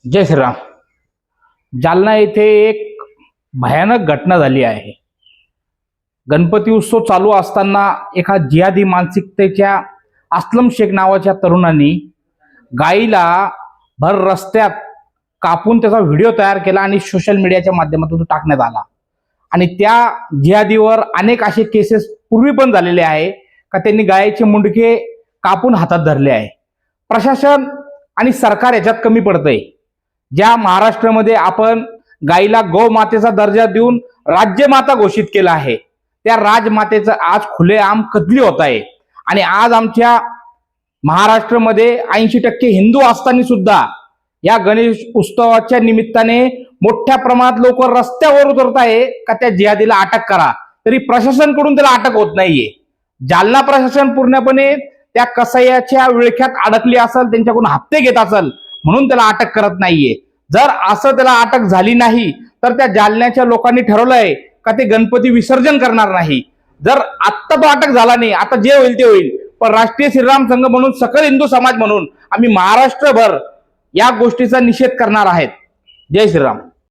जय श्रीराम। जालना येथे एक भयानक घटना झाली आहे। गणपती उत्सव चालू असताना एका जिहादी मानसिकतेच्या असलम शेख नावाच्या तरुणांनी गाईला भर रस्त्यात कापून त्याचा व्हिडिओ तयार केला आणि सोशल मीडियाच्या माध्यमातून टाकण्यात आला। आणि त्या जिहादीवर अनेक असे केसेस पूर्वी पण झालेले आहे का त्यांनी गायीचे मुंडके कापून हातात धरले आहे। प्रशासन आणि सरकार याच्यात कमी पडतंय। ज्या महाराष्ट्रामध्ये आपण गाईला गोमातेचा दर्जा देऊन राज्यमाता घोषित केला आहे, त्या राजमातेचं आज खुलेआम कत्ल होत आहे। आणि आज आमच्या महाराष्ट्रामध्ये 80% हिंदू असताना सुद्धा या गणेश उत्सवाच्या निमित्ताने मोठ्या प्रमाणात लोक रस्त्यावर उतरत आहे का त्या जिहादीला अटक करा, तरी प्रशासनाकडून त्याला अटक होत नाहीये। जालना प्रशासन पूर्णपणे त्या कसाईच्या विळख्यात अडकली असेल, त्यांच्याकडून हप्ते घेत असेल म्हणून त्याला अटक करत नाहीये। जर असं त्याला अटक झाली नाही तर त्या जालन्याच्या लोकांनी ठरवलंय का ते गणपती विसर्जन करणार नाही। जर आत्ता तो अटक झाला नाही, आता जे होईल ते होईल, पण राष्ट्रीय श्रीराम संघ म्हणून, सकल हिंदू समाज म्हणून आम्ही महाराष्ट्रभर या गोष्टीचा निषेध करणार आहेत। जय श्रीराम।